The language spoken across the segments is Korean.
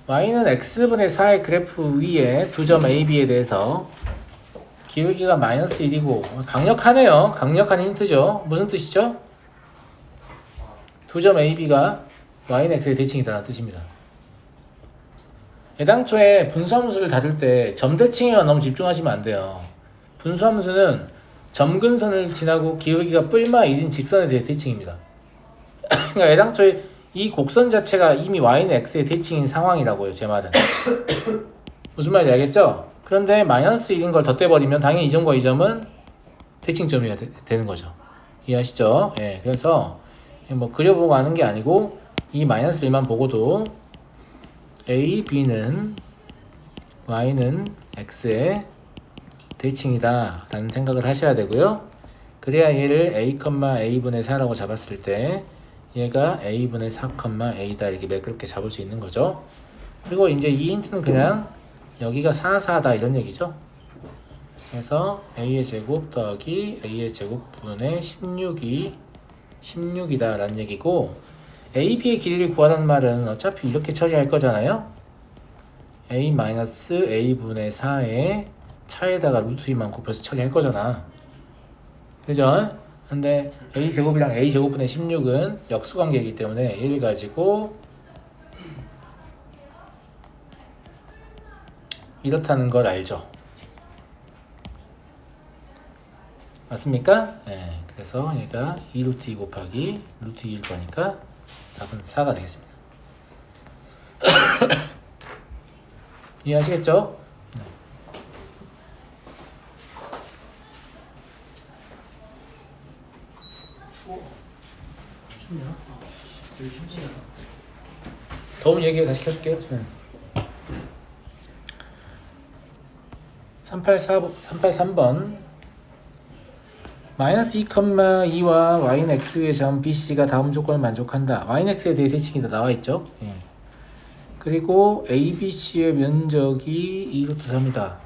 y는 x분의 4의 그래프 위에 두 점 AB에 대해서 기울기가 마이너스 1이고 강력하네요. 강력한 힌트죠. 무슨 뜻이죠? 두 점 AB가 y는 x의 대칭이다라는 뜻입니다. 애당초에 분수함수를 다룰 때 점대칭에만 너무 집중하시면 안 돼요. 분수함수는 점근선을 지나고 기울기가 뿔마 1인 직선에 대해 대칭입니다. 그러니까 애당초에 이 곡선 자체가 이미 y는 x의 대칭인 상황이라고요. 제 말은. 무슨 말인지 알겠죠? 그런데 마이너스 1인 걸 덧대버리면 당연히 이 점과 이 점은 대칭점이 되는 거죠. 이해하시죠? 예, 그래서 뭐 그려보고 하는 게 아니고 이 마이너스 1만 보고도 a, b는 y는 x의 대칭이다 라는 생각을 하셔야 되고요. 그래야 얘를 a, a분의 4라고 잡았을 때 얘가 a분의 4, a다 이렇게 매끄럽게 잡을 수 있는 거죠. 그리고 이제 이 힌트는 그냥 여기가 4, 4다 이런 얘기죠. 그래서 a의 제곱 더하기 a의 제곱분의 16이다 라는 얘기고, AB의 길이를 구하라는 말은 어차피 이렇게 처리할 거잖아요. A-A분의 4의 차에다가 루트 2만 곱해서 처리할 거잖아. 그죠? 근데 A제곱이랑 A제곱분의 16은 역수관계이기 때문에 얘를 가지고 이렇다는 걸 알죠. 맞습니까? 네, 그래서 얘가 2루트 2 곱하기 루트 2일 거니까 답은 4가 되겠습니다. 이해하시겠죠? 네. 추워. 춥냐? 되게 춥지 않아? 더운 얘기 다시 켜줄게요. 383번 마이너스 2,2와 y는 x의 점 bc가 다음 조건을 만족한다. y는 x에 대해 대칭이다 나와있죠. 예. 그리고 abc의 면적이 2루트 3이다.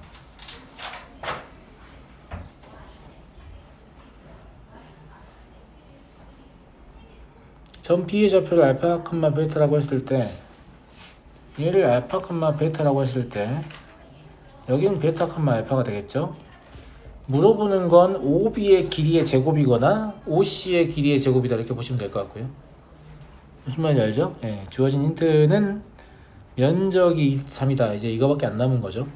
점 b의 좌표를 알파, 베타라고 했을 때 얘를 알파, 베타라고 했을 때 여기는 베타, 알파가 되겠죠. 물어보는 건 OB의 길이의 제곱이거나 OC의 길이의 제곱이다 이렇게 보시면 될 것 같고요. 무슨 말인지 알죠? 예, 주어진 힌트는 면적이 3이다. 이제 이거밖에 안 남은 거죠.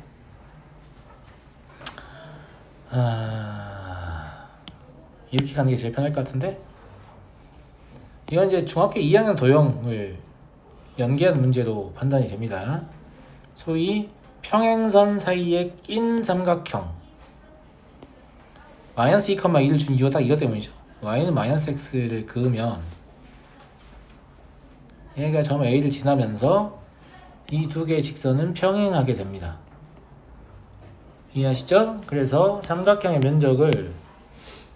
이렇게 가는 게 제일 편할 것 같은데, 이건 이제 중학교 2학년 도형을 연계한 문제로 판단이 됩니다. 소위 평행선 사이에 낀 삼각형 마이너스 2,2를 준 이유가 딱 이것 때문이죠. y는 마이너스 x를 그으면 얘가 점 a를 지나면서 이 두 개의 직선은 평행하게 됩니다. 이해하시죠? 그래서 삼각형의 면적을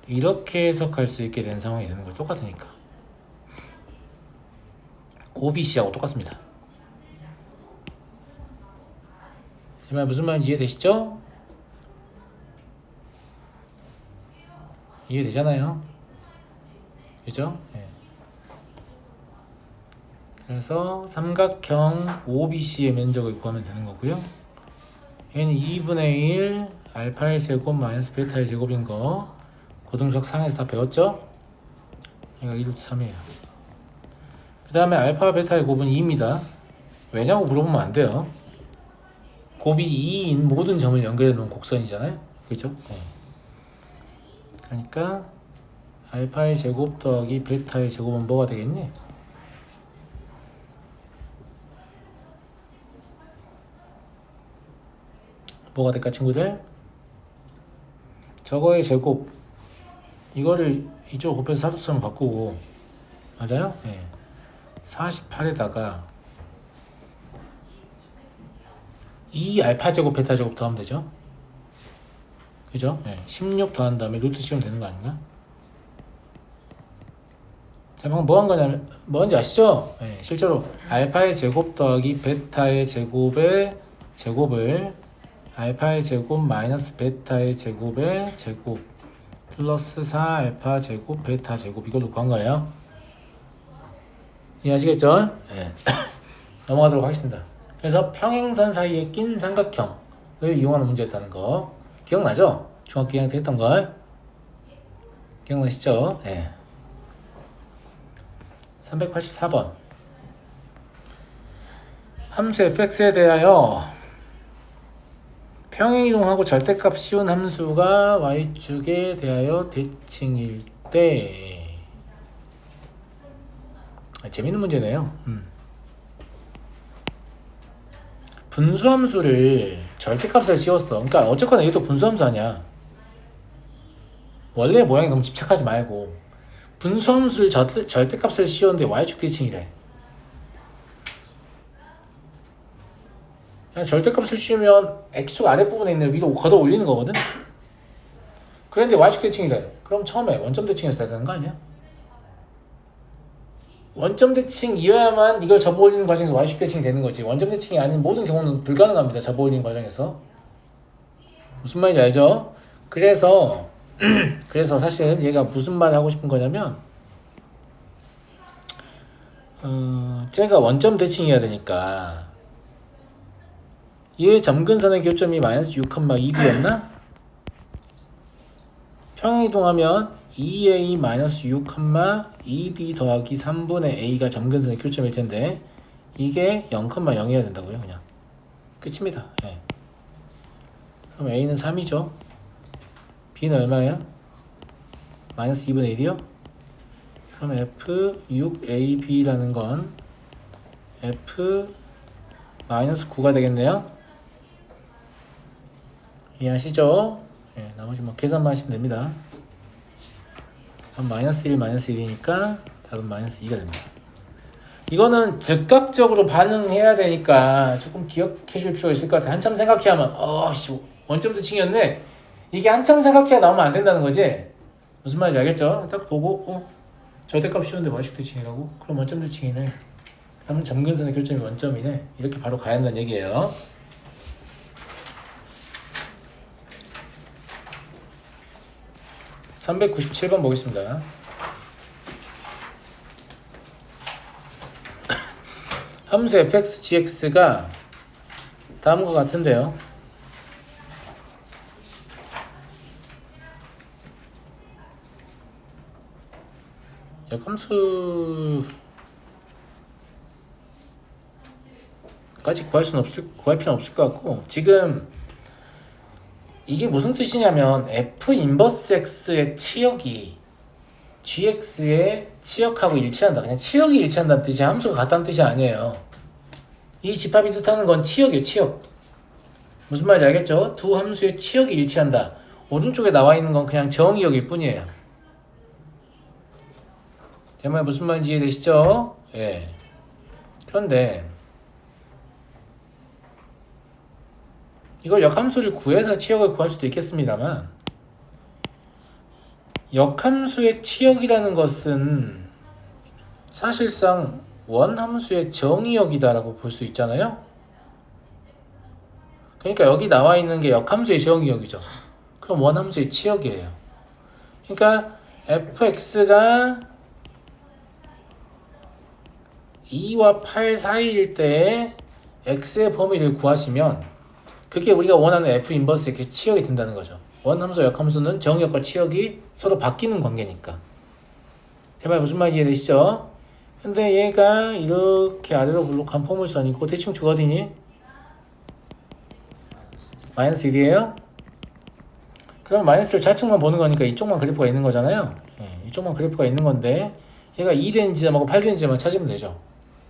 이렇게 해석할 수 있게 된 상황이 되는 거죠. 똑같으니까. OBC하고 똑같습니다. 제 말 무슨 말인지 이해되시죠? 이해되잖아요. 그죠? 네. 그래서 삼각형 OBC의 면적을 구하면 되는 거고요. 얘는 2분의 1 알파의 제곱 마이너스 베타의 제곱인 거 고등수학 상에서 다 배웠죠? 얘가 2루트 3이에요. 그 다음에 알파 베타의 곱은 2입니다. 왜냐고 물어보면 안 돼요. 곱이 2인 모든 점을 연결해 놓은 곡선이잖아요. 그죠? 네. 그러니까 알파의 제곱 더하기 베타의 제곱은 뭐가 되겠니? 뭐가 될까 친구들? 저거의 제곱 이거를 이쪽 곱해서 사두처럼 바꾸고, 맞아요? 네. 48에다가 2 알파 제곱 베타 제곱 더하면 되죠? 그죠? 네. 16 더한 다음에 루트 씌우면 되는 거 아닌가? 자, 방금 뭐 한 거냐면 뭔지 아시죠? 네. 실제로 알파의 제곱 더하기 베타의 제곱의 제곱을 알파의 제곱 마이너스 베타의 제곱의 제곱 플러스 4 알파 제곱 베타 제곱 이걸로 구한 거예요. 이해하시겠죠? 네. 넘어가도록 하겠습니다. 그래서 평행선 사이에 낀 삼각형을 이용하는 문제였다는 거 기억나죠? 중학교 2학년 때 했던 걸 기억나시죠? 예. 384번 함수 fx에 대하여 평행이동하고 절대값 씌운 함수가 y축에 대하여 대칭일 때 재밌는 문제네요. 분수함수를 절대값을 씌웠어. 그러니까 어쨌거나 얘도 분수함수 아니야. 원래 모양에 너무 집착하지 말고 분수함수를 절대값을 씌웠는데 y축 대칭이래. 그냥 절대값을 씌우면 x축 아랫부분에 있는 위로 걷어 올리는 거거든. 그런데 y축 대칭이래. 그럼 처음에 원점 대칭에서 돼야 되는 거 아니야? 원점 대칭이어야만 이걸 접어 올리는 과정에서 y축 대칭이 되는 거지. 원점 대칭이 아닌 모든 경우는 불가능합니다. 접어 올리는 과정에서. 무슨 말인지 알죠? 그래서 사실 얘가 무슨 말을 하고 싶은 거냐면 쟤가 원점 대칭이어야 되니까 얘 점근선의 교점이 마이너스 6,2b였나? 평행이동하면 2a 마이너스 6,2b 더하기 3분의 a가 점근선의 교점일 텐데 이게 0,0이어야 된다고요. 그냥 끝입니다. 예. 그럼 a는 3이죠. b는 얼마예요? 마이너스 2분의 1이요? 그럼 f 6ab라는 건 f 마이너스 9가 되겠네요. 이해하시죠? 예, 나머지 뭐 계산만 하시면 됩니다. 그럼 마이너스 1, 마이너스 1이니까 답은 마이너스 2가 됩니다. 이거는 즉각적으로 반응해야 되니까 조금 기억해 줄 필요가 있을 것 같아요. 한참 생각해야 하면 원점 대칭이었네. 이게 한참 생각해야 나오면 안 된다는 거지. 무슨 말인지 알겠죠? 딱 보고 절대값 씌웠는데 y축 대칭이라고? 그럼 원점 대칭이네. 그러면 점근선의 교점이 원점이네. 이렇게 바로 가야 한다는 얘기예요. (397번) 보겠습니다. 함수 fx, gx가 다음과 같은데요. 역함수까지 구할 필요는 없을 것 같고, 지금 이게 무슨 뜻이냐면 f 인버스 x의 치역이 gx의 치역하고 일치한다. 그냥 치역이 일치한다는 뜻이 함수가 같다는 뜻이 아니에요. 이 집합이 뜻하는 건 치역이에요. 치역. 무슨 말인지 알겠죠? 두 함수의 치역이 일치한다. 오른쪽에 나와 있는 건 그냥 정의역일 뿐이에요. 제 말 무슨 말인지 이해되시죠? 예. 그런데 이걸 역함수를 구해서 치역을 구할 수도 있겠습니다만, 역함수의 치역이라는 것은 사실상 원함수의 정의역이다라고 볼 수 있잖아요. 그러니까 여기 나와 있는 게 역함수의 정의역이죠. 그럼 원함수의 치역이에요. 그러니까 fx가 2와 8 사이일 때 x의 범위를 구하시면 그게 우리가 원하는 f 인버스의 그 치역이 된다는 거죠. 원함수, 역함수는 정의역과 치역이 서로 바뀌는 관계니까. 제 말 무슨 말인지 이해되시죠? 근데 얘가 이렇게 아래로 볼록한 포물선이고 대충 주거든이 마이너스 1이에요? 그럼 마이너스를 좌측만 보는 거니까 이쪽만 그래프가 있는 거잖아요. 예, 이쪽만 그래프가 있는 건데 얘가 2 되는 지점하고 8 되는 지점만 찾으면 되죠.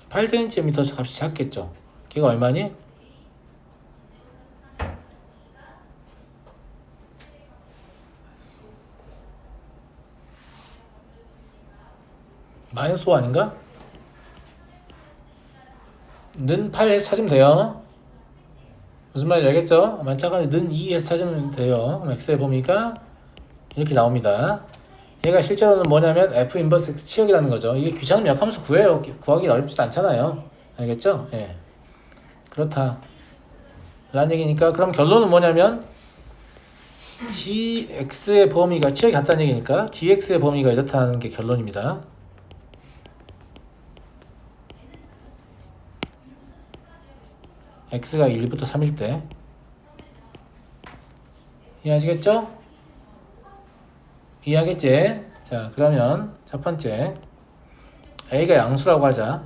8 되는 지점이 더 값이 작겠죠. 걔가 얼마니? 마이너스 5 아닌가? 는 8에서 찾으면 돼요. 무슨 말인지 알겠죠? 만짝은 는 2에서 찾으면 돼요. 그럼 x의 범위가 이렇게 나옵니다. 얘가 실제로는 뭐냐면 f 인버스 치역이라는 거죠. 이게 귀찮으면 역함수 구해요. 구하기 어렵지도 않잖아요. 알겠죠? 예. 그렇다 라는 얘기니까, 그럼 결론은 뭐냐면 gx의 범위가 치역이 같다는 얘기니까 gx의 범위가 이렇다는 게 결론입니다. x가 1부터 3일 때. 이해하시겠죠? 이해하겠지? 자, 그러면 첫 번째 a가 양수라고 하자.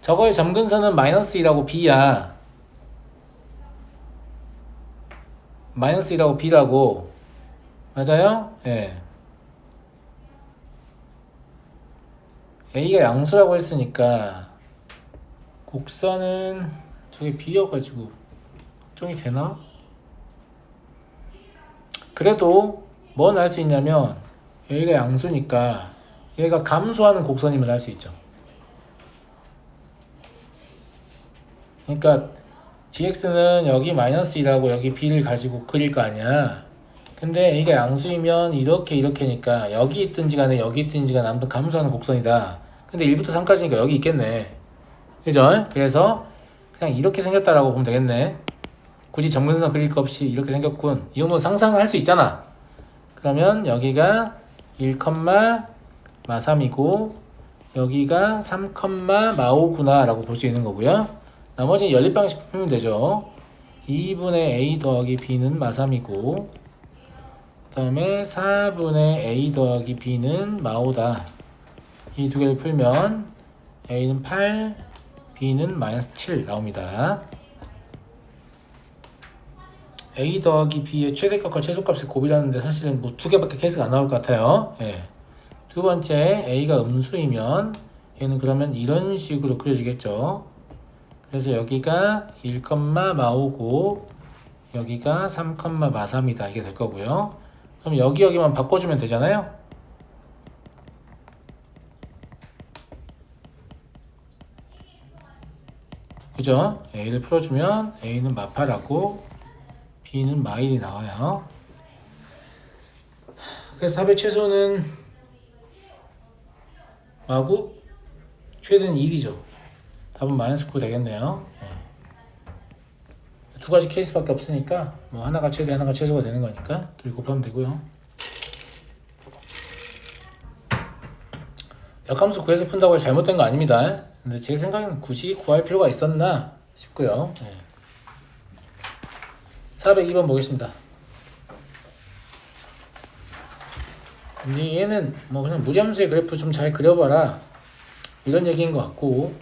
저거의 점근선은 마이너스 2라고 b야. 마이너스 2라고 b라고. 맞아요? 예. a가 양수라고 했으니까 곡선은 저게 b여가지고 걱정이 되나? 그래도 뭔 알 수 있냐면 여기가 양수니까 얘가 감소하는 곡선임을 알 수 있죠. 그러니까 gx는 여기 마이너스 2라고 여기 b를 가지고 그릴 거 아니야. 근데 a가 양수이면 이렇게니까 여기 있든지 간에 여기 있든지 간에 아무튼 감소하는 곡선이다. 근데 1부터 3까지니까 여기 있겠네. 그죠? 그래서 그냥 이렇게 생겼다라고 보면 되겠네. 굳이 점근선 그릴 거 없이 이렇게 생겼군. 이 정도는 상상을 할 수 있잖아. 그러면 여기가 1,3이고 여기가 3,5구나 라고 볼 수 있는 거고요. 나머지는 연립방식 풀면 되죠. 2분의 a 더하기 b는 마3이고 그 다음에 4분의 a 더하기 b는 마5다. 이 두 개를 풀면 a는 8, b는 마이너스 7 나옵니다. a 더하기 b의 최대값과 최소값의 곱이라는데 사실은 뭐 두 개밖에 케이스가 안 나올 것 같아요. 예. 두 번째 a가 음수이면 얘는 그러면 이런 식으로 그려지겠죠. 그래서 여기가 1,마오고 여기가 3,마3이다 이게 될 거고요. 그럼 여기만 바꿔주면 되잖아요. 그죠? a를 풀어주면 a는 마8하고 b는 마1이 나와요. 그래서 답의 최소는 마구 최대는 1이죠. 답은 마이너스 9 되겠네요. 두 가지 케이스밖에 없으니까 뭐 하나가 최대 하나가 최소가 되는 거니까 둘이 곱하면 되고요. 역함수 구해서 푼다고 해서 잘못된 거 아닙니다. 근데 제 생각에는 굳이 구할 필요가 있었나 싶고요. 402번 보겠습니다. 얘는 뭐 그냥 무리함수의 그래프 좀 잘 그려봐라 이런 얘기인 것 같고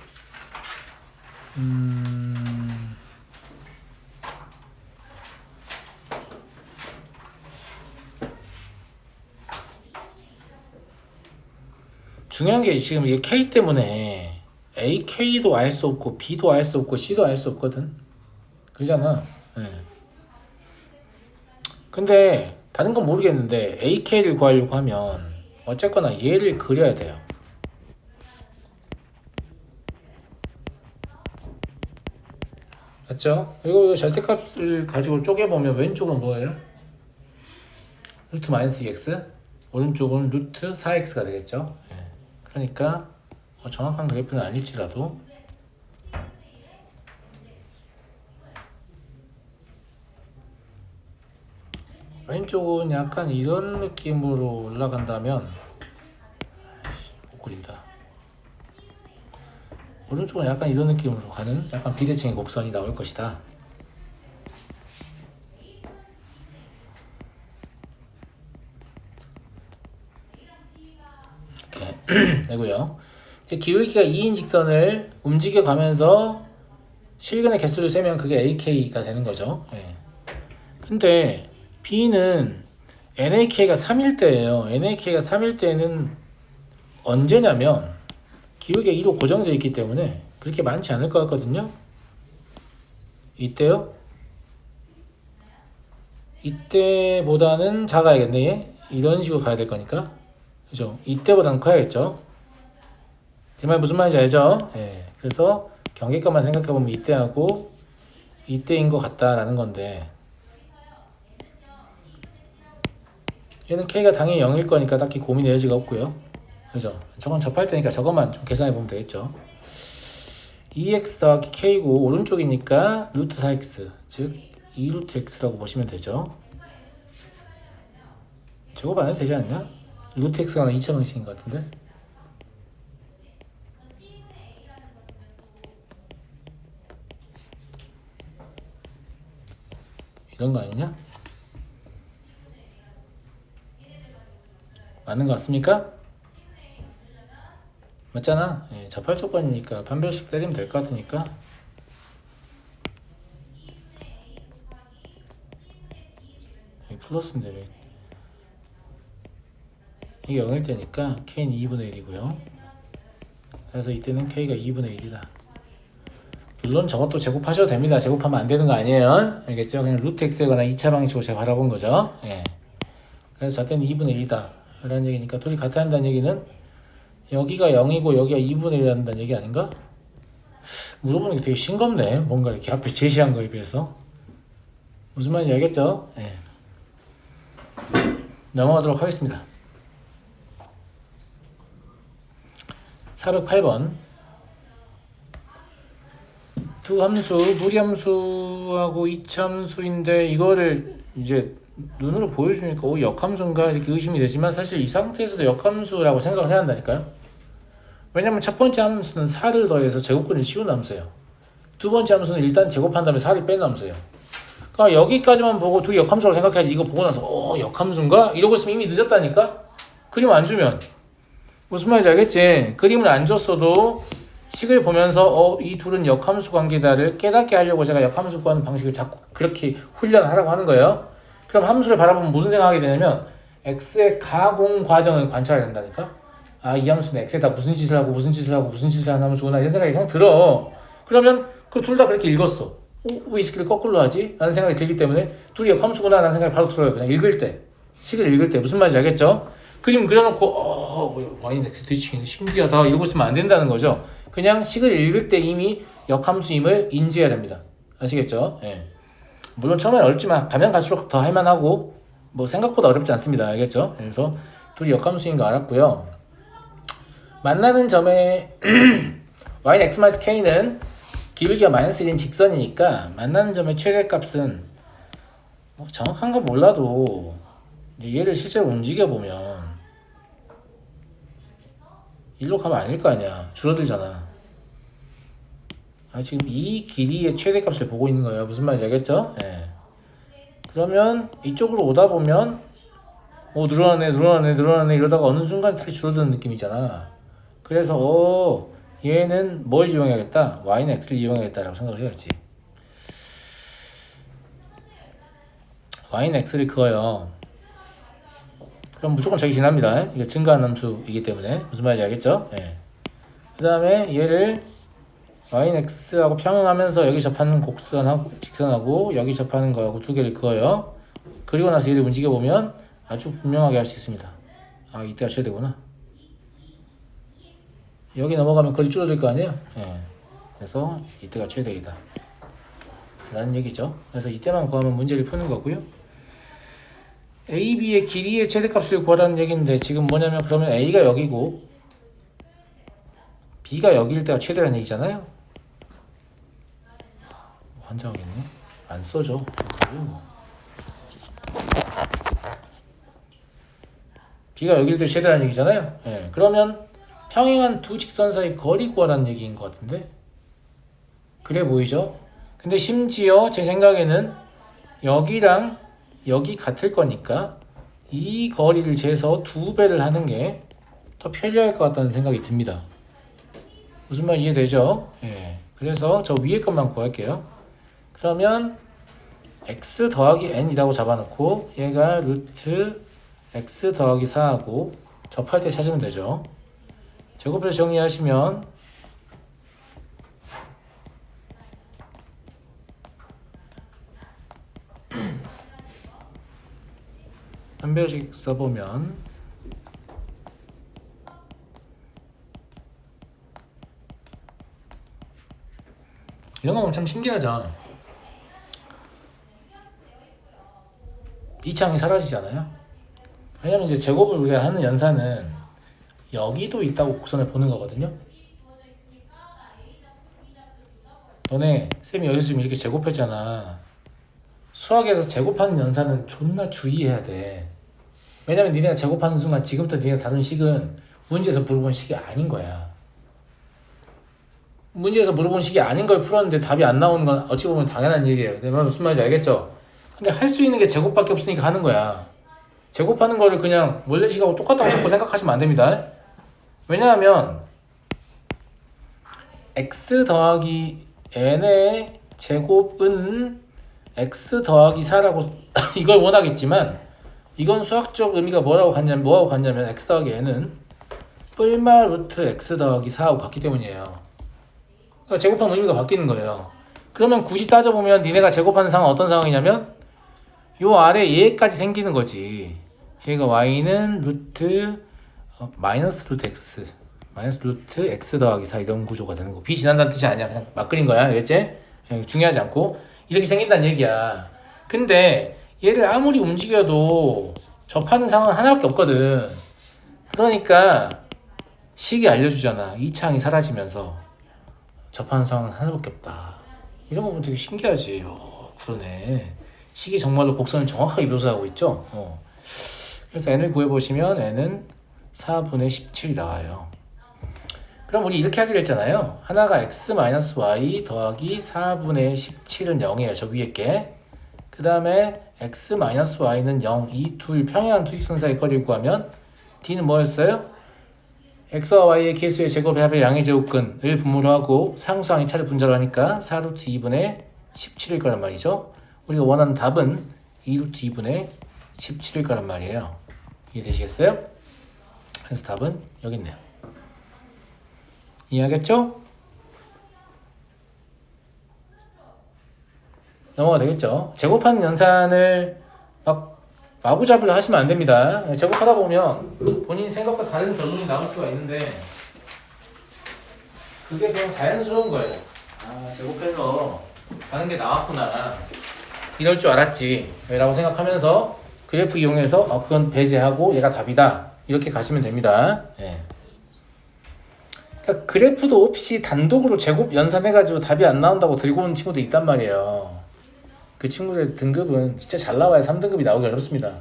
중요한 게 지금 이게 K 때문에 AK도 알 수 없고 B도 알 수 없고 C도 알 수 없거든. 그러잖아. 근데 다른 건 모르겠는데 AK를 구하려고 하면 어쨌거나 얘를 그려야 돼요. 맞죠? 이거 절대값을 가지고 쪼개보면 왼쪽은 뭐예요? 루트 마이너스 2x 오른쪽은 루트 4x가 되겠죠. 그러니까 정확한 그래프는 아닐지라도 왼쪽은 약간 이런 느낌으로 올라간다면 못 그린다. 오른쪽은 약간 이런 느낌으로 가는 약간 비대칭의 곡선이 나올 것이다. 이렇게 되고요. 기울기가 2인 직선을 움직여 가면서 실근의 개수를 세면 그게 AK가 되는 거죠. 근데 B는 NAK가 3일 때예요. NAK가 3일 때는 언제냐면 기울기가 2로 고정되어 있기 때문에 그렇게 많지 않을 것 같거든요. 이때요? 이때보다는 작아야겠네. 얘? 이런 식으로 가야 될 거니까. 그죠? 이때보다는 커야겠죠. 제 말 무슨 말인지 알죠? 그래서 경계값만 생각해보면 이때하고 이때인 것 같다라는 건데 얘는 K가 당연히 0일 거니까 딱히 고민의 여지가 없고요. 그죠? 저건 접할 때니까 저것만 좀 계산해 보면 되겠죠. 2x 더하기 K고 오른쪽이니까 루트 4x 즉 2루트 x라고 보시면 되죠. 저거 안 해도 되지 않나? 루트 x가 2차 방식인 것 같은데. 이런 거 아니냐? 맞는 거 같습니까? 맞잖아. 예, 자팔조건이니까 판별식 때리면 될 것 같으니까. 여기 플러스인데 왜 이게 0일 때니까 K는 2분의 1이고요. 그래서 이때는 K가 2분의 1이다. 물론 저것도 제곱하셔도 됩니다. 제곱하면 안 되는 거 아니에요. 알겠죠? 그냥 루트 x거나 2차 방식으로 제가 바라본 거죠. 예. 그래서 저때는 2분의 1이다 라는 얘기니까 둘이 같아 한다는 얘기는 여기가 0이고 여기가 2분의 1이 한다는 얘기 아닌가? 물어보는 게 되게 싱겁네. 뭔가 이렇게 앞에 제시한 거에 비해서. 무슨 말인지 알겠죠? 예. 넘어가도록 하겠습니다. 408번 두 함수, 무리함수하고 이차함수인데 이거를 이제 눈으로 보여주니까 역함수인가 이렇게 의심이 되지만 사실 이 상태에서도 역함수라고 생각을 해야 한다니까요. 왜냐면 첫 번째 함수는 4를 더해서 제곱근을 씌운 함수예요. 두 번째 함수는 일단 제곱한 다음에 4를 뺀 함수예요. 그러니까 여기까지만 보고 두 역함수라고 생각해야지 이거 보고 나서 역함수인가? 이러고 있으면 이미 늦었다니까? 그림 안 주면 무슨 말인지 알겠지? 그림을 안 줬어도 식을 보면서 이 둘은 역함수 관계다를 깨닫게 하려고 제가 역함수 구하는 방식을 자꾸 그렇게 훈련하라고 하는 거예요. 그럼 함수를 바라보면 무슨 생각하게 되냐면 x의 가공 과정을 관찰해야 된다니까? 이 함수는 x에다 무슨 짓을 하고 무슨 짓을 하고 무슨 짓을 하는 함수구나 이런 생각이 그냥 들어. 그러면 그 둘 다 그렇게 읽었어. 왜 이 식을 거꾸로 하지? 라는 생각이 들기 때문에 둘이 역함수구나 라는 생각이 바로 들어요. 그냥 읽을 때. 식을 읽을 때. 무슨 말인지 알겠죠? 그림 그려놓고 와인 x 뒤치기는 신기하다 이러고 있으면 안 된다는 거죠. 그냥 식을 읽을 때 이미 역함수임을 인지해야 됩니다. 아시겠죠? 예. 물론 처음엔 어렵지만 가면 갈수록 더 할만하고 뭐 생각보다 어렵지 않습니다. 알겠죠? 그래서 둘이 역함수인 거 알았고요. 만나는 점에 yx-k는 기울기가 -1인 직선이니까 만나는 점의 최대값은 뭐 정확한 건 몰라도 이제 얘를 실제로 움직여보면 일로 가면 아닐 거 아니야. 줄어들잖아. 지금 이 길이의 최대값을 보고 있는 거예요. 무슨 말인지 알겠죠? 예. 그러면 이쪽으로 오다 보면 늘어나네 이러다가 어느 순간 다시 줄어드는 느낌이잖아. 그래서 얘는 뭘 이용해야겠다? y는 x를 이용해야겠다라고 생각을 해야지. y는 x를 그어요. 그럼 무조건 저기 지납니다. 이거 증가한 함수이기 때문에 무슨 말인지 알겠죠? 예. 그 다음에 얘를 y는 x하고 평행하면서 여기 접하는 곡선하고 직선하고 여기 접하는 거하고 두 개를 그어요. 그리고 나서 얘를 움직여 보면 아주 분명하게 할 수 있습니다. 이때가 최대구나. 여기 넘어가면 거리 줄어들 거 아니에요? 예. 그래서 이때가 최대이다 라는 얘기죠. 그래서 이때만 구하면 문제를 푸는 거고요. A, B의 길이의 최대값을 구하라는 얘기인데 지금 뭐냐면 그러면 A가 여기고 B가 여기일 때가 최대라는 얘기잖아요. 환장하겠네. 안 써줘. B가 여기일 때 최대라는 얘기잖아요. 예. 그러면 평행한 두 직선 사이 거리 구하라는 얘기인 것 같은데 그래 보이죠? 근데 심지어 제 생각에는 여기랑 여기 같을 거니까 이 거리를 재서 2배를 하는 게 더 편리할 것 같다는 생각이 듭니다. 무슨 말 이해되죠? 예. 그래서 저 위에 것만 구할게요. 그러면 x 더하기 n이라고 잡아놓고 얘가 루트 x 더하기 4하고 접할 때 찾으면 되죠. 제곱해서 정리하시면 판별식 써보면 이런 거 보면 참 신기하죠. 이 창이 사라지잖아요. 왜냐면 이제 제곱을 우리가 하는 연산은 여기도 있다고 곡선을 보는 거거든요. 너네 쌤이 여기서 지금 이렇게 제곱했잖아. 수학에서 제곱하는 연산은 존나 주의해야 돼. 왜냐면 니네가 제곱하는 순간 지금부터 니네가 다룬 식은 문제에서 물어본 식이 아닌 거야. 문제에서 물어본 식이 아닌 걸 풀었는데 답이 안 나오는 건 어찌 보면 당연한 일이에요. 내 말 무슨 말인지 알겠죠? 근데 할 수 있는 게 제곱밖에 없으니까 하는 거야. 제곱하는 거를 그냥 원래식하고 똑같다고 자꾸 생각하시면 안 됩니다. 왜냐하면 x 더하기 n의 제곱은 x 더하기 4라고 이걸 원하겠지만 이건 수학적 의미가 뭐하고 같냐면 x 더하기 n은 뿔마 루트 x 더하기 4하고 같기 때문이에요. 그러니까 제곱하면 의미가 바뀌는 거예요. 그러면 굳이 따져보면 니네가 제곱하는 상황은 어떤 상황이냐면 요 아래 얘까지 생기는 거지. 얘가 y는 루트 마이너스 루트 x 더하기 4 이런 구조가 되는 거. b 지난다는 뜻이 아니야. 그냥 막 그린 거야. 알겠지? 중요하지 않고 이렇게 생긴다는 얘기야. 근데 얘를 아무리 움직여도 접하는 상황은 하나밖에 없거든. 그러니까 식이 알려주잖아. 이 창이 사라지면서 접하는 상황은 하나밖에 없다. 이런 거 보면 되게 신기하지. 그러네. 식이 정말로 곡선을 정확하게 묘사하고 있죠. 그래서 n을 구해보시면 n은 4분의 17이 나와요. 그럼 우리 이렇게 하기로 했잖아요. 하나가 x-y 더하기 4분의 17은 0이에요. 저 위에 게. 그 다음에 x-y는 0, 이 둘 평행한 투직선 사이 거리를 구하면 d는 뭐였어요? x와 y의 개수의 제곱의 합의 양의 제곱근을 분모로 하고 상수항의 차를 분자로 하니까 4루트 2분의 17일 거란 말이죠. 우리가 원하는 답은 2루트 2분의 17일 거란 말이에요. 이해되시겠어요? 그래서 답은 여기 있네요. 이해하겠죠? 넘어가 되겠죠? 제곱하는 연산을 막 마구잡이로 하시면 안 됩니다. 제곱하다 보면 본인 생각과 다른 결론이 나올 수가 있는데 그게 그냥 자연스러운 거예요. 아, 제곱해서 다른 게 나왔구나. 이럴 줄 알았지. 라고 생각하면서 그래프 이용해서 그건 배제하고 얘가 답이다. 이렇게 가시면 됩니다. 예. 그러니까 그래프도 없이 단독으로 제곱 연산해가지고 답이 안 나온다고 들고 오는 친구도 있단 말이에요. 그 친구들의 등급은 진짜 잘 나와야 3등급이 나오기 어렵습니다.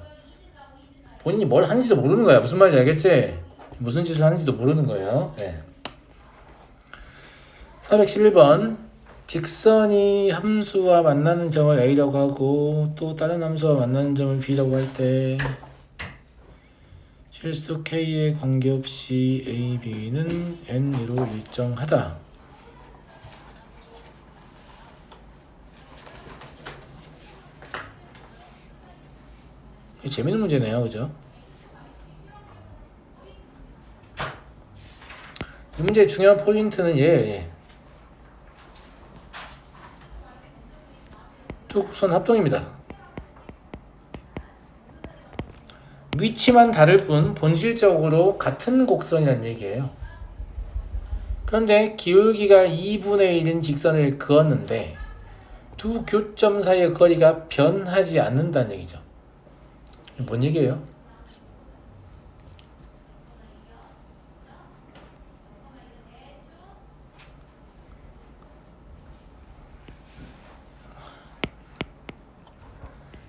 본인이 뭘 하는지도 모르는 거야. 무슨 말인지 알겠지? 무슨 짓을 하는지도 모르는 거예요. 네. 411번 직선이 함수와 만나는 점을 A라고 하고 또 다른 함수와 만나는 점을 B라고 할 때 실수 K에 관계없이 A, B는 N으로 일정하다. 재밌는 문제네요. 그죠? 이 문제의 중요한 포인트는 얘. 두 곡선 합동입니다. 위치만 다를 뿐 본질적으로 같은 곡선이라는 얘기예요. 그런데 기울기가 2분의 1인 직선을 그었는데 두 교점 사이의 거리가 변하지 않는다는 얘기죠. 뭔 얘기예요?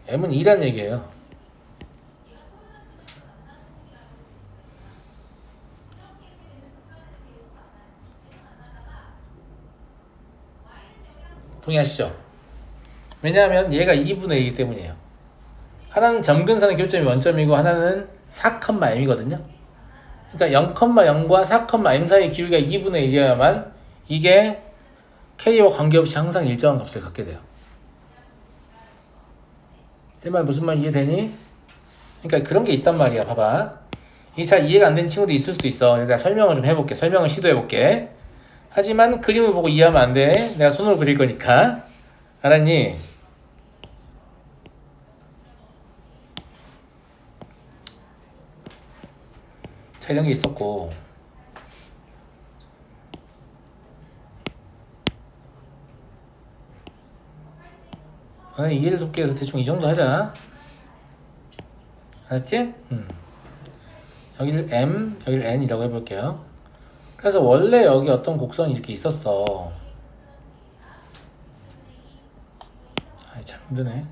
M은 2란 얘기예요. 동의하시죠? 왜냐하면 얘가 2분의 1이기 때문이에요. 하나는 점근선의 교점이 원점이고 하나는 4,m이거든요. 그러니까 0,0과 4,m 사이의 기울기가 2분의 1이어야만 이게 K와 관계없이 항상 일정한 값을 갖게 돼요. 제 말 무슨 말 이해되니? 그러니까 그런 게 있단 말이야. 봐봐. 이게 잘 이해가 안 되는 친구도 있을 수도 있어. 내가 설명을 좀 해볼게. 설명을 시도해볼게. 하지만 그림을 보고 이해하면 안 돼. 내가 손으로 그릴 거니까. 알았니? 자, 이런 게 있었고. 이해를 돕기 위해서 대충 이 정도 하자. 알았지? 여기를 M, 여기를 N이라고 해볼게요. 그래서 원래 여기 어떤 곡선이 이렇게 있었어. 참 힘드네.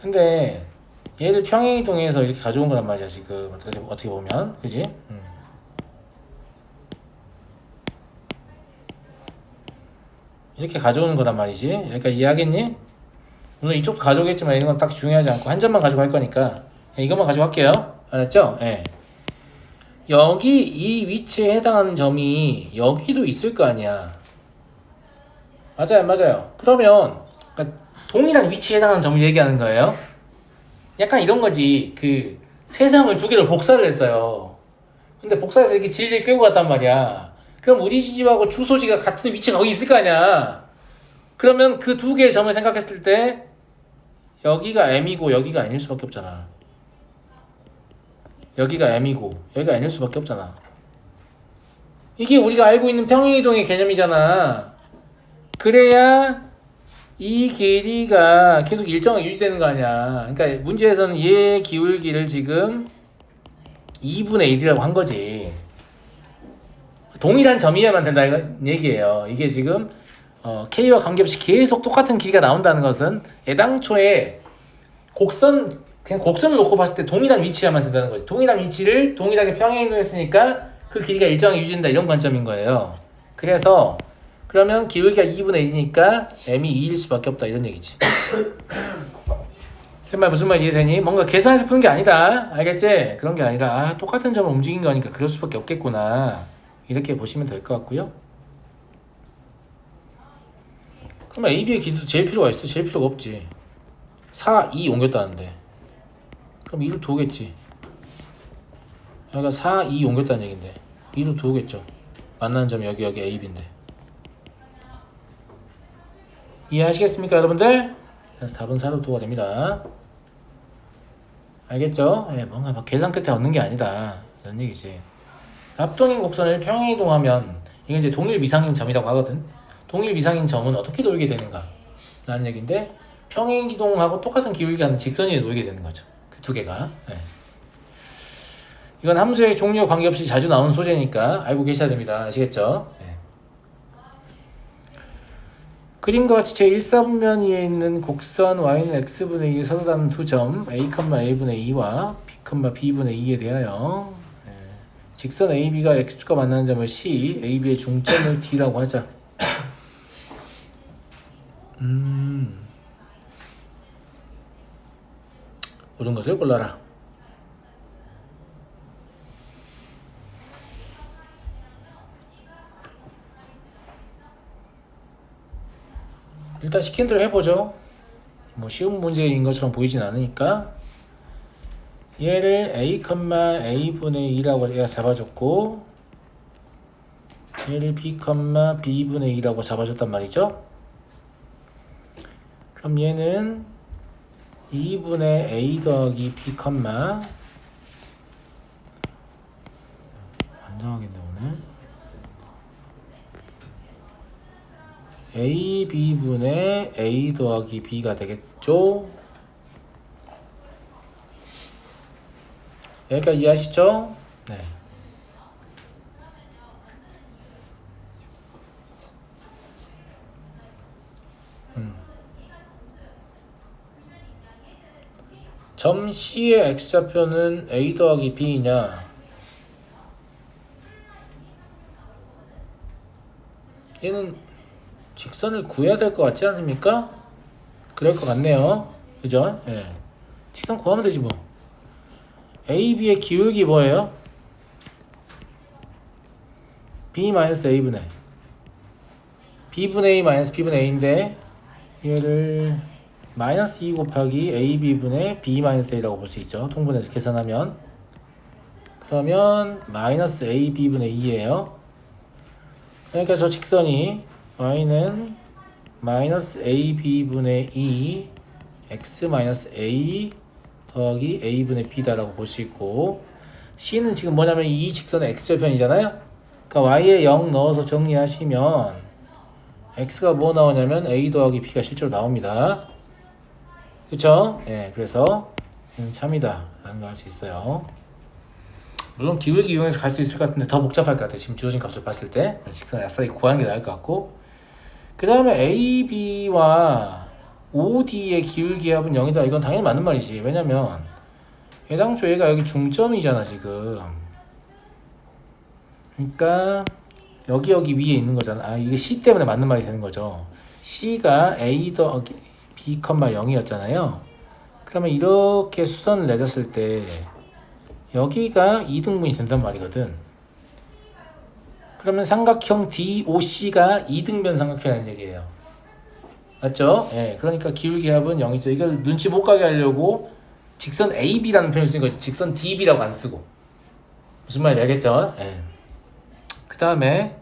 근데 얘를 평행이동해서 이렇게 가져온 거란 말이야 지금 어떻게 보면. 그지? 이렇게 가져오는 거란 말이지. 여기까지 이해하겠니? 물론 이쪽도 가져오겠지만 이런 건 딱 중요하지 않고 한 점만 가져갈 거니까 이것만 가져갈게요. 알았죠? 예. 여기 이 위치에 해당하는 점이 여기도 있을 거 아니야. 맞아요, 맞아요. 그러면 그러니까 동일한 위치에 해당하는 점을 얘기하는 거예요. 약간 이런 거지. 그 세상을 두 개를 복사를 했어요. 근데 복사해서 이렇게 질질 끌고 갔단 말이야. 그럼 우리 집하고 주소지가 같은 위치가 거기 있을 거 아니야. 그러면 그 두 개의 점을 생각했을 때 여기가 M이고 여기가 N일 수밖에 없잖아. 여기가 M이고 여기가 N일 수밖에 없잖아. 이게 우리가 알고 있는 평행이동의 개념이잖아. 그래야 이 길이가 계속 일정하게 유지되는 거 아니야. 그러니까 문제에서는 얘 기울기를 지금 2분의 1이라고 한 거지. 동일한 점이어야만 된다 이 얘기예요. 이게 지금 K와 관계없이 계속 똑같은 길이가 나온다는 것은 애당초에 그냥 곡선을 놓고 봤을 때 동일한 위치야만 된다는 거지. 동일한 위치를 동일하게 평행이동했으니까 그 길이가 일정하게 유지된다 이런 관점인 거예요. 그래서 그러면 기울기가 2분의 1이니까 m이 2일 수밖에 없다 이런 얘기지. 쌤말 무슨 말 이해되니? 뭔가 계산해서 푸는 게 아니다. 알겠지? 그런 게 아니라 똑같은 점을 움직인 거니까 그럴 수밖에 없겠구나. 이렇게 보시면 될 것 같고요. 그러면 A, B의 길이도 제일 필요가 있어? 제일 필요가 없지. 4, 2 옮겼다는데 그럼 2로 도우겠지. 여기가 4, 2 옮겼다는 얘긴데 2로 도우겠죠. 만나는 점이 여기 A, B인데 이해하시겠습니까 여러분들? 그래서 답은 4로 도가 됩니다. 알겠죠? 예, 뭔가 막 계산 끝에 얻는 게 아니다 이런 얘기지. 합동인 곡선을 평행이동하면 이게 이제 동일 미상인 점이라고 하거든. 동일 미상인 점은 어떻게 돌게 되는가 라는 얘기인데 평행이동하고 똑같은 기울기가 하는 직선 위에 놓이게 되는 거죠. 그 두 개가. 예. 이건 함수의 종류와 관계없이 자주 나오는 소재니까 알고 계셔야 됩니다. 아시겠죠? 예. 그림과 같이 제1사분면 위에 있는 곡선 y는 x분의 2에 서로 닿는 두 점 a, a분의 2와 b, b분의 2에 대하여 직선 AB가 X축과 만나는 점을 C, AB의 중점을 D라고 하자. 옳은 것을 골라라. 일단 시킨 대로 해보죠. 뭐 쉬운 문제인 것처럼 보이진 않으니까 얘를 A, A분의 2라고 얘가 잡아줬고 얘를 B, B분의 2라고 잡아줬단 말이죠. 그럼 얘는 2분의 A 더하기 B, 완전하겠네 오늘. A, B분의 A 더하기 B가 되겠죠. 여기까지 이해하시죠? 네. 점 C의 X좌표는 A 더하기 B이냐? 얘는 직선을 구해야 될 것 같지 않습니까? 그럴 것 같네요. 그죠? 예. 직선 구하면 되지 뭐. AB의 기울기 뭐예요? B-A분의 B분의 A 마이너스 B분의 A인데 얘를 마이너스 2 곱하기 AB분의 B-A라고 볼 수 있죠. 통분해서 계산하면 그러면 마이너스 AB분의 2예요. 그러니까 저 직선이 y는 마이너스 AB분의 2 x 마이너스 A 더하기 A분의 B다라고 볼 수 있고 C는 지금 뭐냐면 이 직선의 X절편이잖아요. 그러니까 Y에 0 넣어서 정리하시면 X가 뭐 나오냐면 A 더하기 B가 실제로 나옵니다. 그쵸? 예, 그래서 얘는 참이다 라는 거 알 수 있어요. 물론 기울기 이용해서 갈 수 있을 것 같은데 더 복잡할 것 같아요. 지금 주어진 값을 봤을 때 직선을 아싸리 구하는 게 나을 것 같고 그 다음에 AB와 OD의 기울기 합은 0이다. 이건 당연히 맞는 말이지. 왜냐면 애당초 얘가 여기 중점이잖아 지금. 그러니까 여기 위에 있는 거잖아. 이게 C 때문에 맞는 말이 되는 거죠. C가 A 더하기 B, 0이었잖아요. 그러면 이렇게 수선을 내렸을 때 여기가 이등분이 된단 말이거든. 그러면 삼각형 DOC가 이등변 삼각형이라는 얘기예요. 맞죠? 예, 그러니까 기울기합은 0이죠. 이걸 눈치 못 가게 하려고 직선 AB라는 표현을 쓰는 거죠. 직선 DB라고 안 쓰고. 무슨 말인지 알겠죠? 예. 그 다음에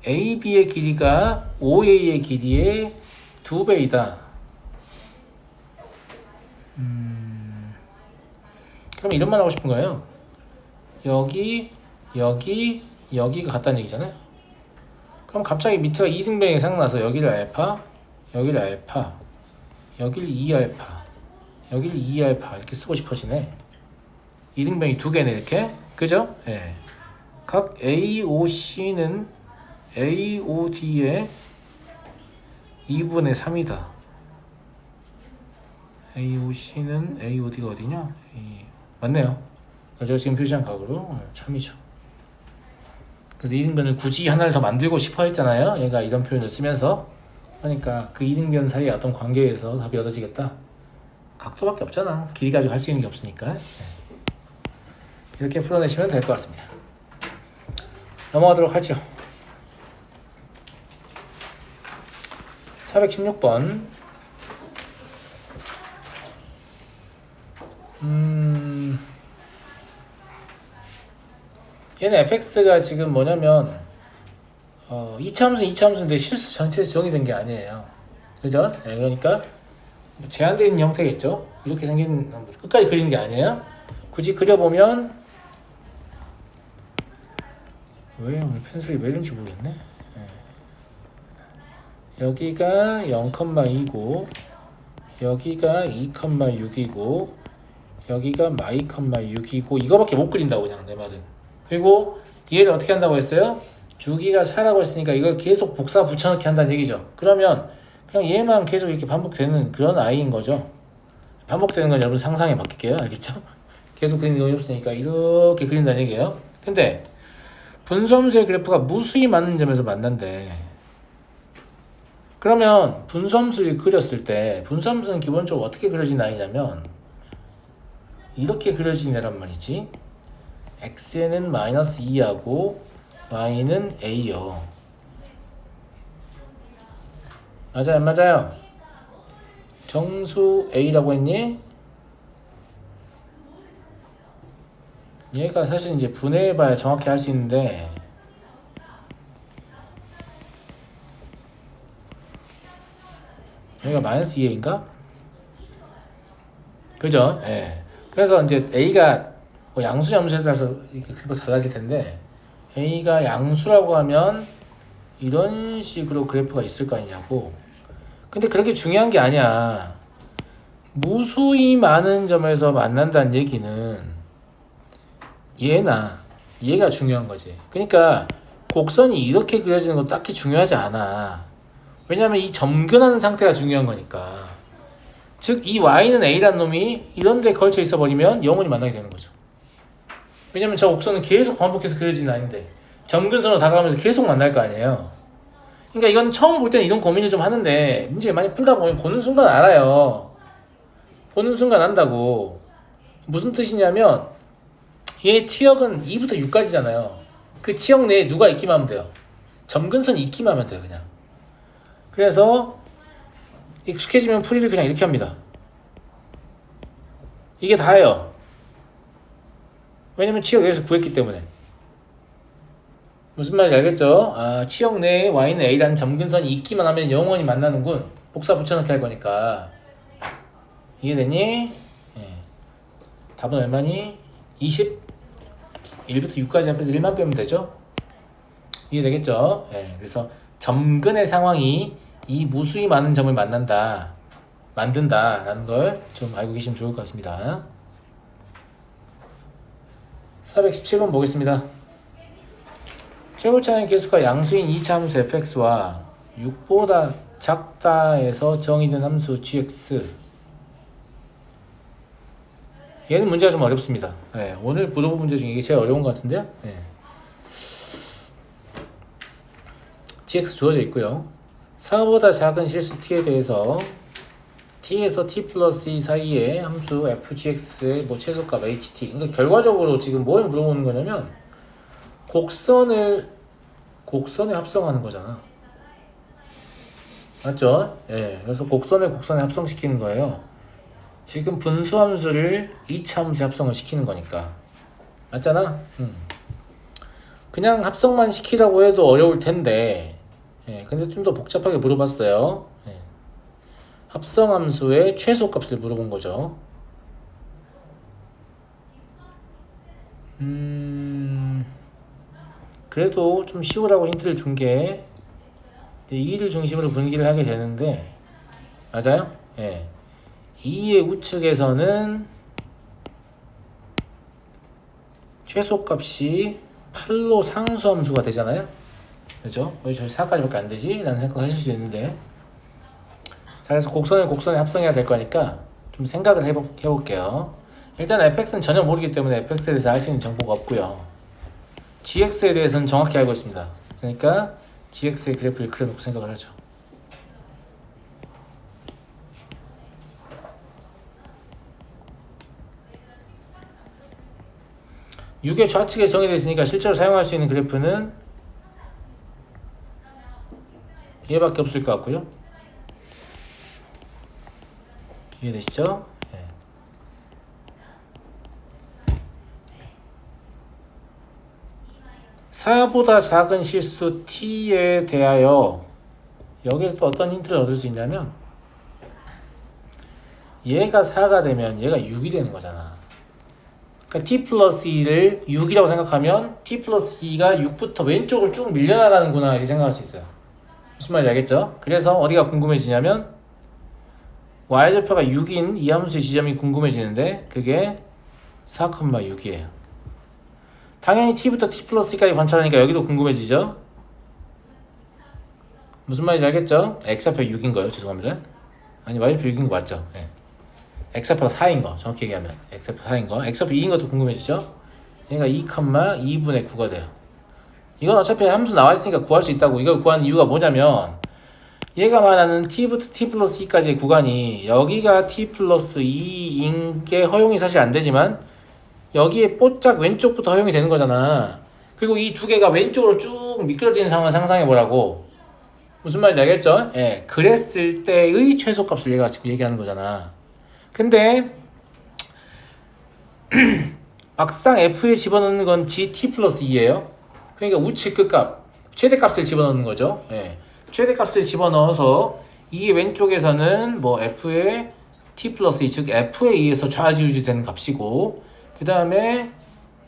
AB의 길이가 OA의 길이의 2배이다. 그럼 이런 말 하고 싶은 거예요. 여기가 같다는 얘기잖아요. 그럼 갑자기 밑에가 2등변이 생각나서 여기를 알파, 여기를 알파, 여기를 2알파, 여기를 2알파 이렇게 쓰고 싶어지네. 2등변이 두 개네 이렇게. 그죠? 예. 각 AOC는 AOD의 2분의 3이다. AOC는 AOD가 어디냐? 맞네요. 제가 지금 표시한 각으로 참이죠. 그래서 2등변을 굳이 하나를 더 만들고 싶어 했잖아요. 얘가 이런 표현을 쓰면서. 그러니까 그 2등변 사이의 어떤 관계에서 답이 얻어지겠다. 각도밖에 없잖아. 길이 가지고 할 수 있는 게 없으니까. 네. 이렇게 풀어내시면 될 것 같습니다. 넘어가도록 하죠. 416번. 얘는 fx가 지금 뭐냐면 2차함수인데 실수 전체에서 정의된 게 아니에요. 그죠? 네, 그러니까 제한되어 있는 형태겠죠. 이렇게 생긴 끝까지 그리는 게 아니에요. 굳이 그려보면 왜 오늘 펜슬이 왜 이런지 모르겠네. 네. 여기가 0,2고 여기가 2,6이고 여기가 마이, 6이고 이거밖에 못 그린다고 그냥 내 말은. 그리고 얘를 어떻게 한다고 했어요? 주기가 4라고 했으니까 이걸 계속 복사 붙여넣기 한다는 얘기죠. 그러면 그냥 얘만 계속 이렇게 반복되는 그런 아이인 거죠. 반복되는 건 여러분 상상에 맡길게요. 알겠죠? 계속 그리는 게 없으니까 이렇게 그린다는 얘기예요. 근데 분수함수의 그래프가 무수히 많은 점에서 만난대. 그러면 분수함수를 그렸을 때 분수함수는 기본적으로 어떻게 그려진 아이냐면 이렇게 그려진 애란 말이지. x는 마이너스 2하고 y는 a요. 맞아요, 안 맞아요? 정수 a라고 했니? 얘가 사실 이제 분해해봐야 정확히 할 수 있는데 여기가 마이너스 2a인가? 그죠? 예. 그래서 이제 a가 뭐 양수 점수에 따라서 이렇게 그래프 달라질 텐데 a가 양수라고 하면 이런 식으로 그래프가 있을 거 아니냐고. 근데 그렇게 중요한 게 아니야. 무수히 많은 점에서 만난다는 얘기는 얘가 중요한 거지. 그러니까 곡선이 이렇게 그려지는 건 딱히 중요하지 않아. 왜냐면 이 점근하는 상태가 중요한 거니까. 즉 이 y는 a라는 놈이 이런 데 걸쳐 있어 버리면 영원히 만나게 되는 거죠. 왜냐면 저 곡선은 계속 반복해서 그려지는 아닌데 점근선으로 다가가면서 계속 만날 거 아니에요. 그러니까 이건 처음 볼 때는 이런 고민을 좀 하는데 문제 많이 풀다 보면 보는 순간 알아요. 보는 순간 안다고. 무슨 뜻이냐면 얘 치역은 2부터 6까지잖아요. 그 치역 내에 누가 있기만 하면 돼요. 점근선이 있기만 하면 돼요. 그냥. 그래서 익숙해지면 풀이를 그냥 이렇게 합니다. 이게 다예요. 왜냐면 치역 여기서 구했기 때문에. 무슨 말인지 알겠죠? 아, 치역 내에 y는 a라는 점근선이 있기만 하면 영원히 만나는군. 복사 붙여넣기 할 거니까. 이해되니? 예. 답은 얼마니? 20? 1부터 6까지 합해서 1만 빼면 되죠? 이해되겠죠? 예. 그래서 점근의 상황이 이 무수히 많은 점을 만든다라는 걸 좀 알고 계시면 좋을 것 같습니다. 417번 보겠습니다. 최고차는 계수가 양수인 2차 함수 fx와 6보다 작다에서 정의된 함수 gx. 얘는 문제가 좀 어렵습니다. 네, 오늘 물어본 문제 중에 이게 제일 어려운 것 같은데요. 네. gx 주어져 있고요. 4보다 작은 실수 t에 대해서 t에서 t 플러스 2 사이에 함수 fgx의 뭐 최소값 ht. 그러니까 결과적으로 지금 뭘 물어보는 거냐면 곡선을 합성하는 거잖아. 맞죠? 예. 그래서 곡선에 합성시키는 거예요. 지금 분수함수를 2차 함수에 합성을 시키는 거니까. 맞잖아? 그냥 합성만 시키라고 해도 어려울 텐데, 예. 근데 좀 더 복잡하게 물어봤어요. 예. 합성함수의 최소값을 물어본 거죠. 그래도 좀 쉬우라고 힌트를 준 게 2를 중심으로 분기를 하게 되는데, 맞아요? 예. 2의 우측에서는 최소값이 8로 상수함수가 되잖아요. 그죠? 왜 저희 4까지밖에 안 되지? 라는 생각을 하실 수 있는데, 자, 그래서 곡선을 합성해야 될 거니까 좀 생각을 해볼게요. 일단 fx는 전혀 모르기 때문에 fx에 대해서 알 수 있는 정보가 없고요. gx에 대해서는 정확히 알고 있습니다. 그러니까 gx의 그래프를 그려놓고 생각을 하죠. (6의) 좌측에 정의되어 있으니까 실제로 사용할 수 있는 그래프는 얘밖에 없을 것 같고요. 이해되시죠? 네. (4보다) 작은 실수 t에 대하여 여기서 또 어떤 힌트를 얻을 수 있냐면 얘가 4가 되면 얘가 6이 되는 거잖아. 그러니까 t 플러스 2를 6이라고 생각하면 t 플러스 2가 6부터 왼쪽으로 쭉 밀려나가는구나 이렇게 생각할 수 있어요. 무슨 말인지 알겠죠? 그래서 어디가 궁금해지냐면 y좌표가 6인 이 함수의 지점이 궁금해지는데 그게 4,6이에요. 당연히 t부터 t 플러스 2까지 관찰하니까 여기도 궁금해지죠? 무슨 말인지 알겠죠? x좌표 6인 거예요. 죄송합니다. 아니 y좌표 6인 거 맞죠? 네. x좌표가 4인 거 정확히 얘기하면 x좌표 4인 거 x좌표 2인 것도 궁금해지죠? 얘가 2,2분의 9가 돼요. 이건 어차피 함수 나와 있으니까 구할 수 있다고. 이걸 구하는 이유가 뭐냐면 얘가 말하는 t부터 t 플러스 2까지의 구간이 여기가 t 플러스 2인 게 허용이 사실 안 되지만 여기에 뽀짝 왼쪽부터 허용이 되는 거잖아. 그리고 이 두 개가 왼쪽으로 쭉 미끄러지는 상황을 상상해 보라고. 무슨 말인지 알겠죠? 예, 그랬을 때의 최소값을 얘가 지금 얘기하는 거잖아. 근데 막상 f에 집어넣는 건 gt 플러스 2예요. 그러니까 우측 끝값 최대값을 집어넣는 거죠. 예. 최대값을 집어넣어서 이 왼쪽에서는 뭐 f의 t 플러스 2, 즉 f에 의해서 좌지우지 되는 값이고 그 다음에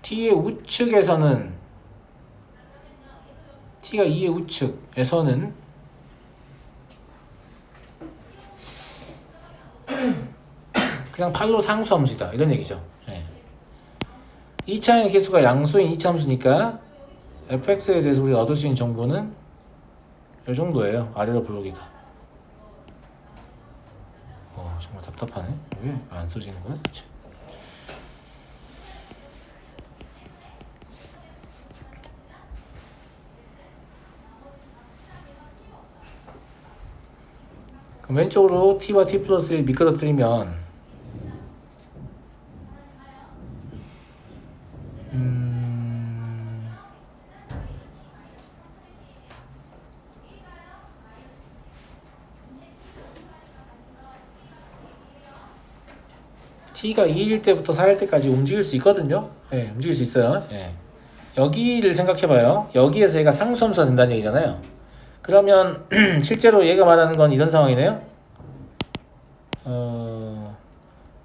t의 우측에서는 t가 2의 우측에서는 그냥 8로 상수함수이다 이런 얘기죠. 예. 2차의 개수가 양수인 2차 함수니까 fx에 대해서 우리가 얻을 수 있는 정보는 이 정도예요. 아래로 블록이다. 정말 답답하네. 왜 안 써지는 거야? 그치? 그럼 왼쪽으로 t와 t 플러스를 미끄러뜨리면 t가 2일 때부터 4일 때까지 움직일 수 있거든요. 예, 움직일 수 있어요. 예. 여기를 생각해봐요. 여기에서 얘가 상수함수가 된다는 얘기잖아요. 그러면 실제로 얘가 말하는 건 이런 상황이네요.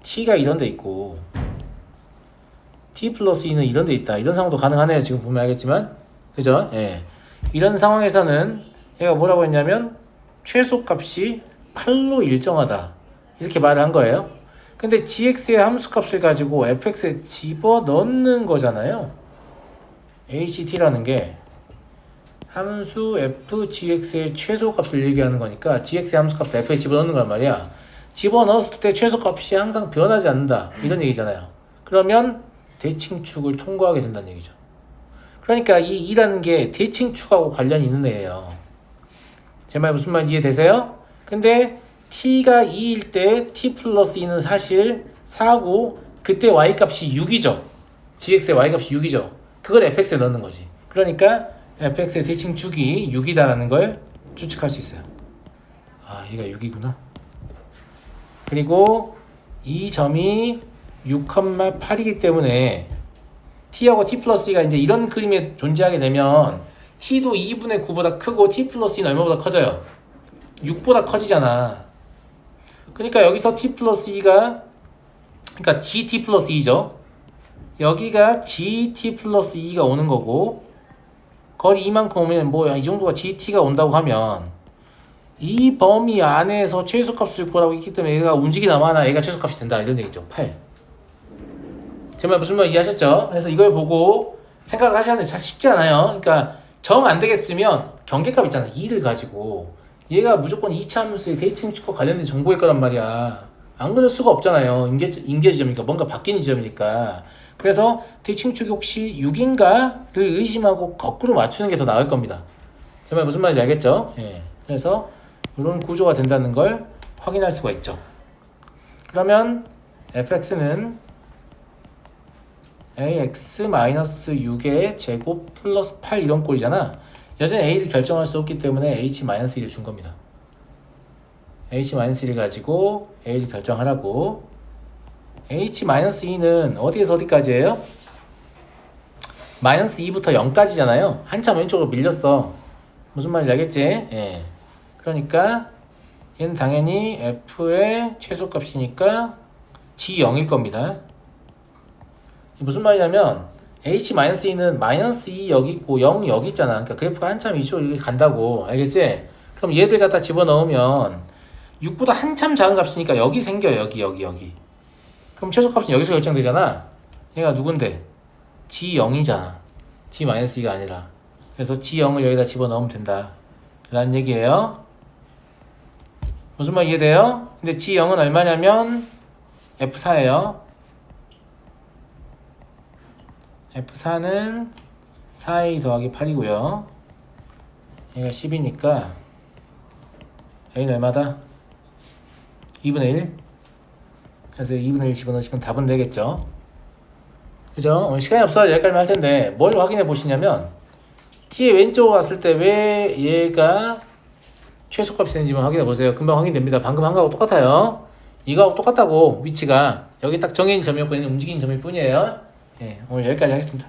t가 이런 데 있고 t 플러스 2는 이런 데 있다. 이런 상황도 가능하네요. 지금 보면 알겠지만. 그죠? 예. 이런 상황에서는 얘가 뭐라고 했냐면 최소값이 8로 일정하다. 이렇게 말을 한 거예요. 근데 gx의 함수값을 가지고 fx에 집어넣는 거잖아요. ht라는 게 함수 f gx의 최소값을 얘기하는 거니까 gx의 함수값을 f에 집어넣는 거란 말이야. 집어넣었을 때 최소값이 항상 변하지 않는다 이런 얘기잖아요. 그러면 대칭축을 통과하게 된다는 얘기죠. 그러니까 이 2라는 게 대칭축하고 관련이 있는 애예요. 제 말 무슨 말인지 이해되세요? 근데 t가 2일 때 t 플러스 2는 사실 4고 그때 y값이 6이죠. gx의 y값이 6이죠. 그걸 fx에 넣는 거지. 그러니까 fx의 대칭 축이 6이다라는 걸 추측할 수 있어요. 아, 얘가 6이구나. 그리고 이 점이 6,8이기 때문에 t하고 t 플러스 2가 이제 이런 그림에 존재하게 되면 t도 2분의 9보다 크고 t 플러스 2는 얼마보다 커져요? 6보다 커지잖아. 그러니까 여기서 t 플러스 2가 그러니까 gt 플러스 2죠. 여기가 gt 플러스 2가 오는 거고 거리 이만큼 오면 뭐야 이 정도가 gt가 온다고 하면 이 범위 안에서 최소값을 구하라고 했기 때문에 얘가 움직이나마나 얘가 최소값이 된다 이런 얘기죠. 8. 제 말 무슨 말 이해하셨죠? 그래서 이걸 보고 생각하시는데 참 쉽지 않아요. 그러니까 정 안 되겠으면 경계값 있잖아. 2를 가지고 얘가 무조건 2차 함수의 대칭 축과 관련된 정보일 거란 말이야. 안 그럴 수가 없잖아요. 인계 지점이니까 뭔가 바뀌는 지점이니까. 그래서 대칭축이 혹시 6인가를 의심하고 거꾸로 맞추는 게 더 나을 겁니다. 제 말 무슨 말인지 알겠죠? 예. 그래서 이런 구조가 된다는 걸 확인할 수가 있죠. 그러면 fx는 ax-6의 제곱 플러스 8 이런 꼴이잖아. 여전히 a를 결정할 수 없기 때문에 h-1을 준 겁니다. h-1을 가지고 a를 결정하라고. h-2는 어디에서 어디까지예요? 마이너스 2부터 0까지잖아요. 한참 왼쪽으로 밀렸어. 무슨 말인지 알겠지? 예. 그러니까 얘는 당연히 f의 최소값이니까 g0일 겁니다. 무슨 말이냐면 h-2는 마이너스 2 여기 있고 0 여기 있잖아. 그러니까 그래프가 한참 이쪽으로 이렇게 간다고. 알겠지? 그럼 얘들 갖다 집어넣으면 6보다 한참 작은 값이니까 여기 생겨요. 여기. 그럼 최소값은 여기서 결정되잖아. 얘가 누군데? g0이잖아. g-2가 아니라. 그래서 g0을 여기다 집어넣으면 된다. 라는 얘기예요. 무슨 말 이해돼요? 근데 g0은 얼마냐면 f4예요. f4는 4a 더하기 8이고요. 얘가 10이니까 a는 얼마다? 2분의 1. 그래서 2분의 1 집어넣으시면 답은 되겠죠. 그죠? 시간이 없어서 여기까지만 할 텐데 뭘 확인해 보시냐면 t의 왼쪽으로 갔을 때 왜 얘가 최소값이 되는지만 확인해 보세요. 금방 확인됩니다. 방금 한 거하고 똑같아요. 이거하고 똑같다고. 위치가 여기 딱 정해진 점이었고 얘는 움직이는 점일 뿐이에요. 예, 오늘 여기까지 하겠습니다.